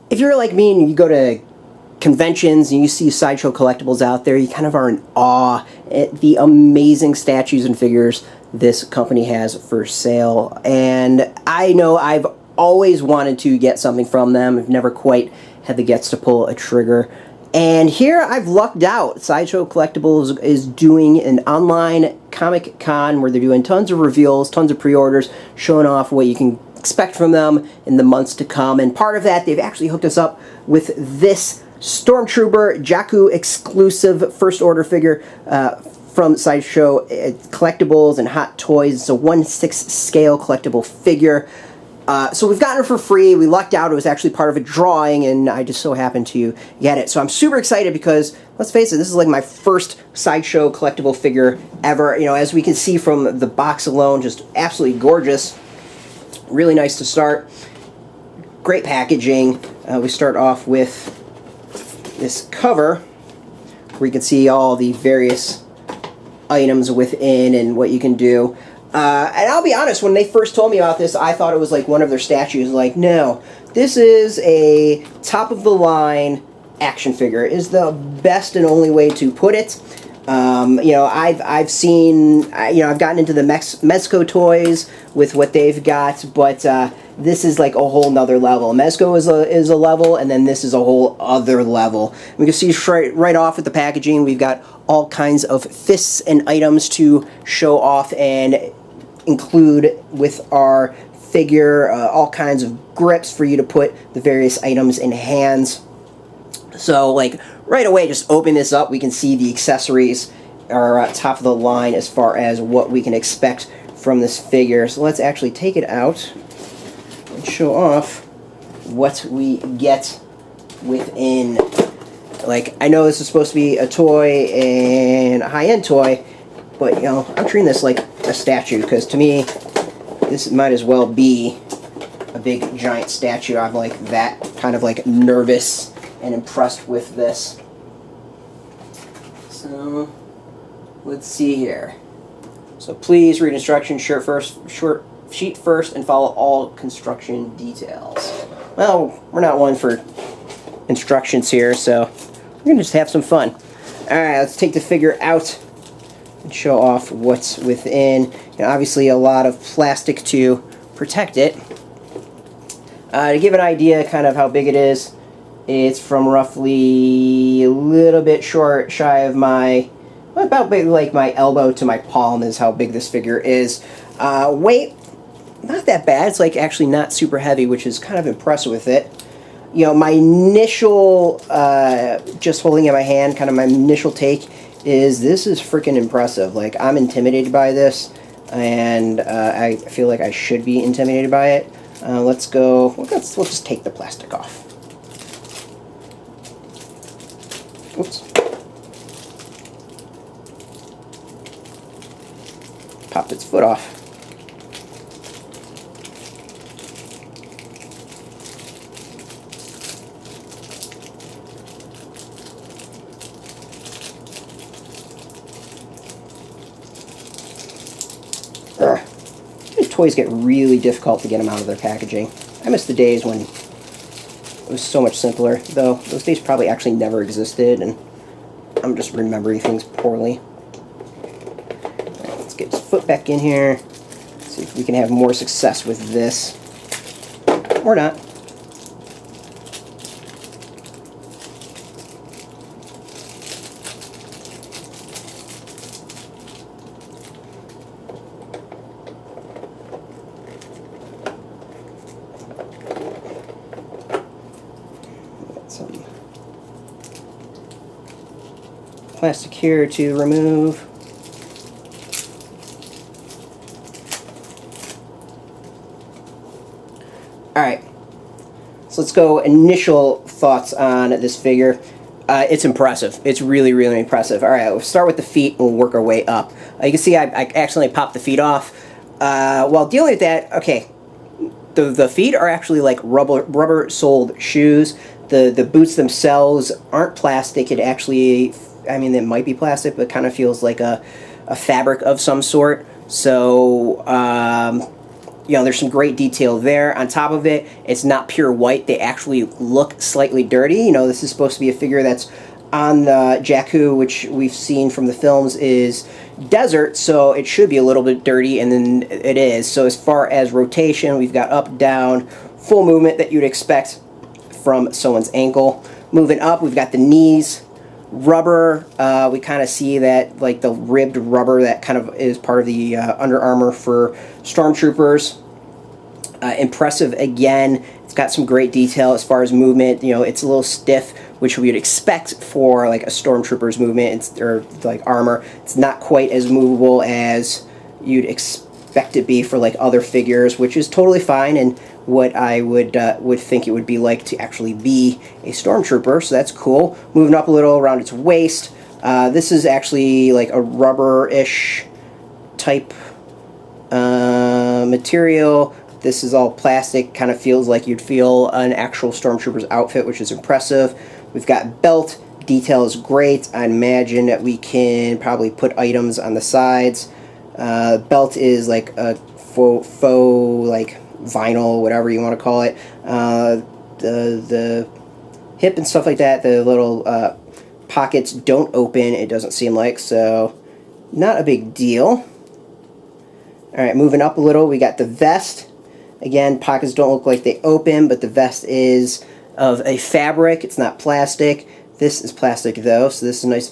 if you're like me and you go to conventions and you see Sideshow Collectibles out there, you kind of are in awe at the amazing statues and figures this company has for sale. And I know I've always wanted to get something from them. I've never quite had the guts to pull a trigger. And here I've lucked out. Sideshow Collectibles is doing an online Comic Con where they're doing tons of reveals, tons of pre-orders, showing off what you can expect from them in the months to come. And part of that, they've actually hooked us up with this Stormtrooper Jakku Exclusive first order figure from Sideshow Collectibles and Hot Toys. It's a 1/6 scale collectible figure. So we've gotten it for free. We lucked out. It was actually part of a drawing, and I just so happened to get it. So I'm super excited because, let's face it, this is like my first Sideshow collectible figure ever. You know, as we can see from the box alone, just absolutely gorgeous. Really nice to start. Great packaging. We start off with this cover, where you can see all the various items within and what you can do. And I'll be honest, when they first told me about this, I thought it was like one of their statues. Like, no, this is a top-of-the-line action figure, is the best and only way to put it. You know, I've seen, you know, I've gotten into the Mezco toys with what they've got, but this is like a whole nother level. Mezco is a level, and then this is a whole other level. We can see right off with the packaging, we've got all kinds of fists and items to show off and include with our figure, all kinds of grips for you to put the various items in hands. So, like, right away, just open this up, we can see the accessories are top of the line as far as what we can expect from this figure. So let's actually take it out and show off what we get within. Like, I know this is supposed to be a toy and a high-end toy, but, you know, I'm treating this like a statue, because to me, this might as well be a big, giant statue. I'm, like, that kind of, like, nervous and impressed with this. So, let's see here. So please read instructions, short sheet first, and follow all construction details. Well, we're not one for instructions here, so we're going to just have some fun. Alright, let's take the figure out and show off what's within. You know, obviously a lot of plastic to protect it. To give an idea kind of how big it is, it's from roughly a little bit shy of my, about big, like my elbow to my palm is how big this figure is. Weight, not that bad. It's like actually not super heavy, which is kind of impressive with it. You know, my initial, just holding it in my hand, kind of my initial take is this is freaking impressive. Like, I'm intimidated by this, and I feel like I should be intimidated by it. Let's go, we'll just take the plastic off. Oops. Popped its foot off. These toys get really difficult to get them out of their packaging. I miss the days when it was so much simpler, though those days probably actually never existed, and I'm just remembering things poorly. Right, let's get his foot back in here. See if we can have more success with this. Or not. Some plastic here to remove. Alright, so let's go initial thoughts on this figure. It's impressive. It's really, really impressive. Alright, we'll start with the feet and we'll work our way up. You can see I accidentally popped the feet off. While dealing with that, okay, the feet are actually like rubber-soled shoes. The boots themselves aren't plastic. It actually, I mean, it might be plastic, but it kind of feels like a fabric of some sort. So, you know, there's some great detail there. On top of it, it's not pure white. They actually look slightly dirty. You know, this is supposed to be a figure that's on the Jakku, which we've seen from the films, is desert, so it should be a little bit dirty, and then it is. So as far as rotation, we've got up, down, full movement that you'd expect from someone's ankle. Moving up, we've got the knees. Rubber, we kind of see that, like the ribbed rubber that kind of is part of the Under Armour for Stormtroopers. Impressive again. It's got some great detail as far as movement. You know, it's a little stiff, which we would expect for like a Stormtrooper's movement, or like armor. It's not quite as movable as you'd expect it be for like other figures, which is totally fine, and what I would think it would be like to actually be a Stormtrooper, so that's cool. Moving up a little around its waist, this is actually like a rubber-ish type material. This is all plastic, kind of feels like you'd feel an actual Stormtrooper's outfit, which is impressive. We've got belt, detail is great. I imagine that we can probably put items on the sides. Belt is like a faux like vinyl, whatever you want to call it. The hip and stuff like that, the little pockets don't open, it doesn't seem like, so not a big deal. Alright, moving up a little, we got the vest. Again, pockets don't look like they open, but the vest is of a fabric, it's not plastic. This is plastic though, so this is a nice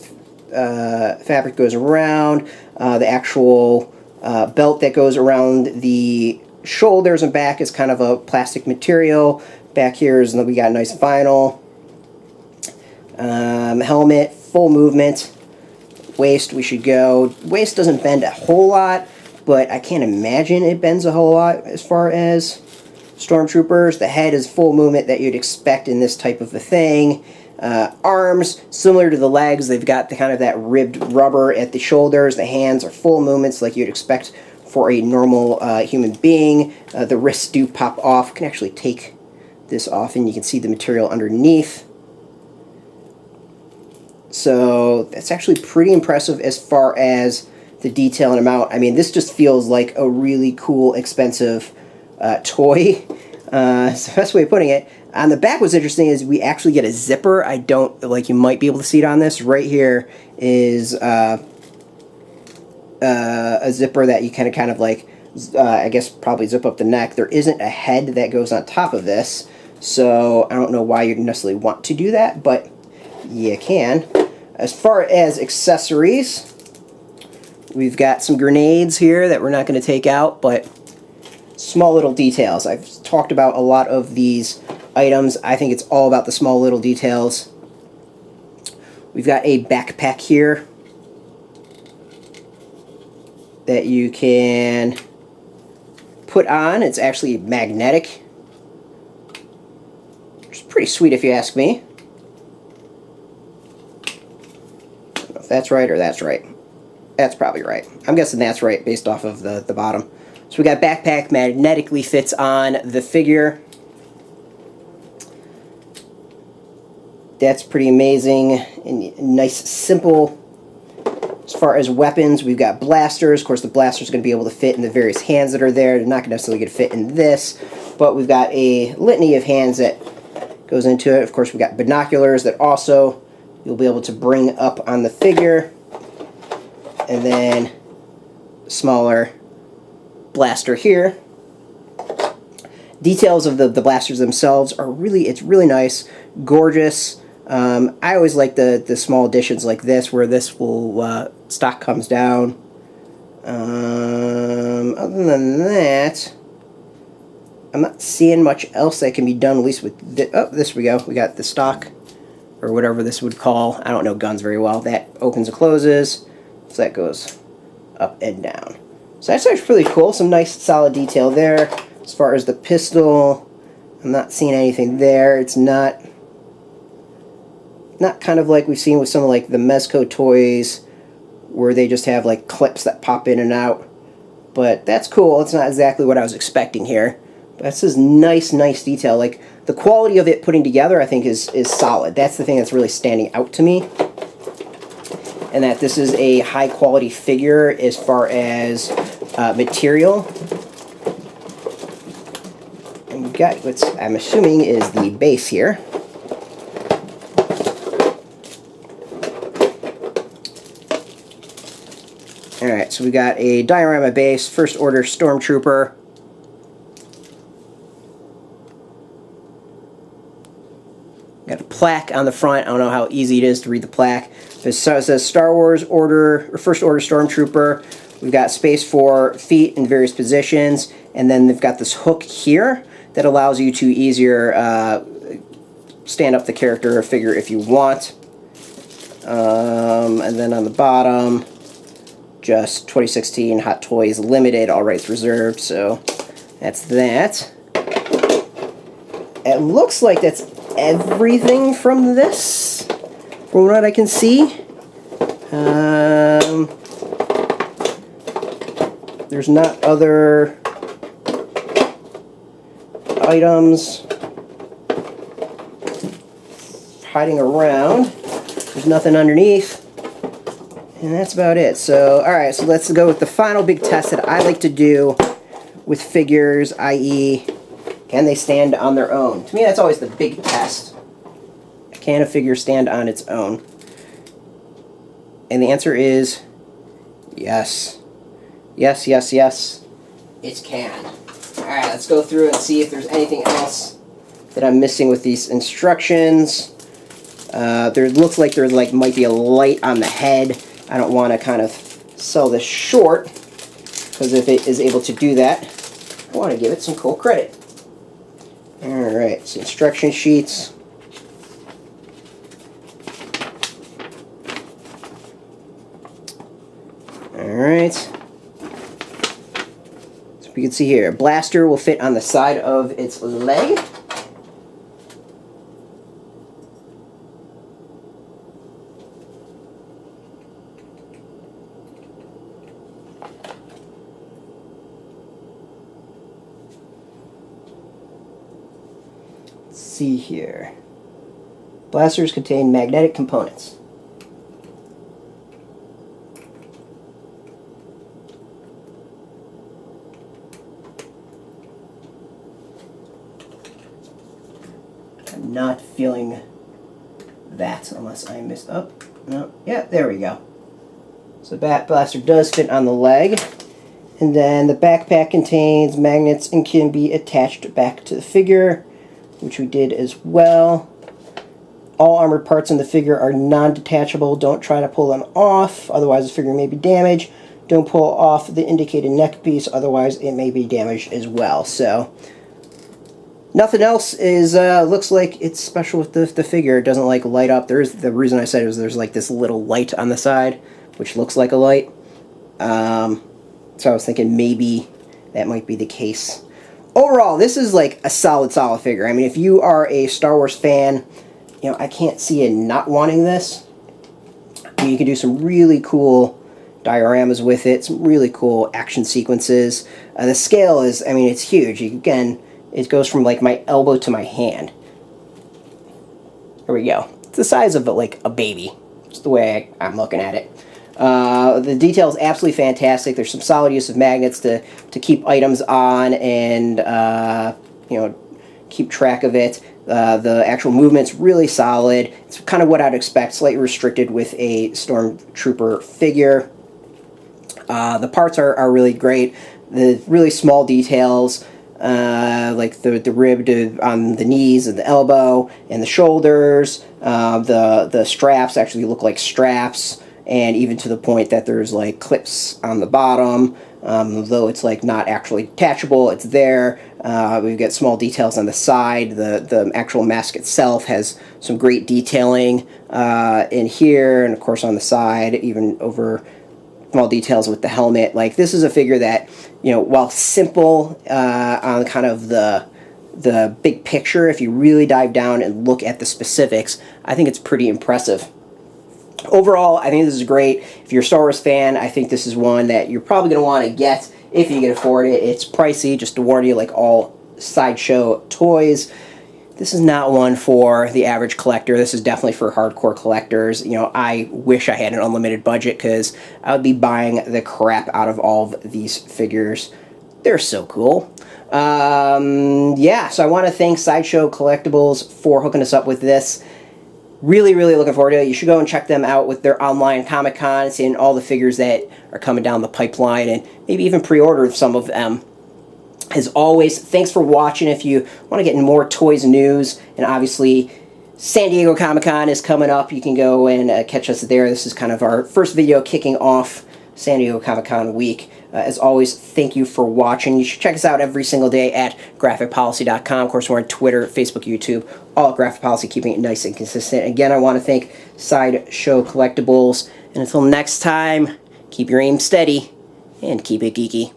fabric goes around. The actual belt that goes around the shoulders and back is kind of a plastic material. Back here is, we got a nice vinyl. Helmet, full movement. Waist, we should go. Waist doesn't bend a whole lot, but I can't imagine it bends a whole lot as far as Stormtroopers. The head is full movement that you'd expect in this type of a thing. Arms, similar to the legs, they've got the kind of that ribbed rubber at the shoulders. The hands are full movements like you'd expect for a normal human being. The wrists do pop off. You can actually take this off and you can see the material underneath. So that's actually pretty impressive as far as the detail and amount. I mean, this just feels like a really cool, expensive toy. So that's the way of putting it. On the back, what's interesting is we actually get a zipper. I don't, like, you might be able to see it on this. Right here is a zipper that you kind of like, I guess probably zip up the neck. There isn't a head that goes on top of this, so I don't know why you'd necessarily want to do that, but you can. As far as accessories, we've got some grenades here that we're not going to take out, but small little details. I've talked about a lot of these items. I think it's all about the small little details. We've got a backpack here that you can put on. It's actually magnetic, which is pretty sweet if you ask me. I don't know if that's right or that's right. That's probably right. I'm guessing that's right based off of the bottom. So we got backpack, magnetically fits on the figure. That's pretty amazing and nice, simple. As far as weapons, we've got blasters. Of course, the blaster's going to be able to fit in the various hands that are there. They're not necessarily going to fit in this, but we've got a litany of hands that goes into it. Of course, we've got binoculars that also you'll be able to bring up on the figure. And then smaller blaster here. Details of the blasters themselves are it's really nice, gorgeous. I always like the small additions like this, where this will stock comes down. Other than that, I'm not seeing much else that can be done, at least with this we go. We got the stock, or whatever this would call. I don't know guns very well. That opens and closes, so that goes up and down. So that's actually really cool. Some nice solid detail there. As far as the pistol, I'm not seeing anything there. It's not kind of like we've seen with some of like the Mezco toys, where they just have like clips that pop in and out. But that's cool. It's not exactly what I was expecting here. But this is nice detail. Like, the quality of it putting together, I think, is solid. That's the thing that's really standing out to me. And that this is a high quality figure as far as material. And we've got what I'm assuming is the base here. Alright, so we got a Diorama base, First Order Stormtrooper. Got a plaque on the front. I don't know how easy it is to read the plaque. It says Star Wars Order, or First Order Stormtrooper. We've got space for feet in various positions, and then they've got this hook here that allows you to easier stand up the character or figure if you want. And then on the bottom, just 2016 Hot Toys Limited, all rights reserved, so that's that. It looks like that's everything from this, from what I can see. There's not other items hiding around. There's nothing underneath. And that's about it. So, alright, so let's go with the final big test that I like to do with figures, i.e., can they stand on their own? To me, that's always the big test. Can a figure stand on its own? And the answer is yes. Yes, yes, yes. It can. Alright, let's go through and see if there's anything else that I'm missing with these instructions. There looks like there might be a light on the head. I don't want to kind of sell this short, because if it is able to do that, I want to give it some cool credit. Alright, so instruction sheets. Alright. So you can see here, a blaster will fit on the side of its leg. See here. Blasters contain magnetic components. I'm not feeling that unless I missed up. No, yeah, there we go. So the bat blaster does fit on the leg. And then the backpack contains magnets and can be attached back to the figure, which we did as well. All armored parts in the figure are non-detachable. Don't try to pull them off, otherwise the figure may be damaged. Don't pull off the indicated neck piece, otherwise it may be damaged as well. So, nothing else is looks like it's special with the figure. It doesn't light up. The reason I said it was there's this little light on the side, which looks like a light. So I was thinking maybe that might be the case. Overall, this is a solid figure. I mean, if you are a Star Wars fan, I can't see you not wanting this. You can do some really cool dioramas with it, some really cool action sequences. The scale is, I mean, it's huge. Again, it goes from my elbow to my hand. There we go. It's the size of a baby. It's the way I'm looking at it. The detail is absolutely fantastic. There's some solid use of magnets to keep items on and keep track of it. The actual movement's really solid. It's kind of what I'd expect, slightly restricted with a Stormtrooper figure. The parts are really great. The really small details, like the rib on the knees and the elbow and the shoulders. The straps actually look like straps. And even to the point that there's clips on the bottom, though it's not actually detachable, it's there. We've got small details on the side. The actual mask itself has some great detailing in here, and of course on the side, even over small details with the helmet. This is a figure that, while simple on kind of the big picture, if you really dive down and look at the specifics, I think it's pretty impressive. Overall, I think this is great. If you're a Star Wars fan, I think this is one that you're probably going to want to get if you can afford it. It's pricey, just to warn you, like all Sideshow toys. This is not one for the average collector. This is definitely for hardcore collectors. I wish I had an unlimited budget because I would be buying the crap out of all of these figures. They're so cool. Yeah, so I want to thank Sideshow Collectibles for hooking us up with this. Really, really looking forward to it. You should go and check them out with their online Comic-Con, seeing all the figures that are coming down the pipeline, and maybe even pre-order some of them. As always, thanks for watching. If you want to get more toys news, and obviously San Diego Comic-Con is coming up, you can go and catch us there. This is kind of our first video kicking off San Diego Comic-Con week. As always, thank you for watching. You should check us out every single day at graphicpolicy.com. Of course, we're on Twitter, Facebook, YouTube, all at Graphic Policy, keeping it nice and consistent. Again, I want to thank Sideshow Collectibles. And until next time, keep your aim steady and keep it geeky.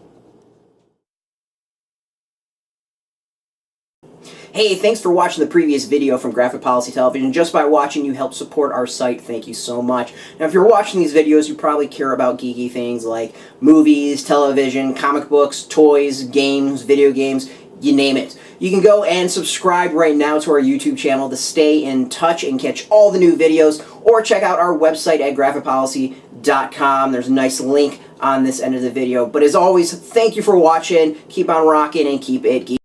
Hey, thanks for watching the previous video from Graphic Policy Television. Just by watching, you help support our site. Thank you so much. Now, if you're watching these videos, you probably care about geeky things like movies, television, comic books, toys, games, video games, you name it. You can go and subscribe right now to our YouTube channel to stay in touch and catch all the new videos, or check out our website at graphicpolicy.com. There's a nice link on this end of the video. But as always, thank you for watching. Keep on rocking and keep it geeky.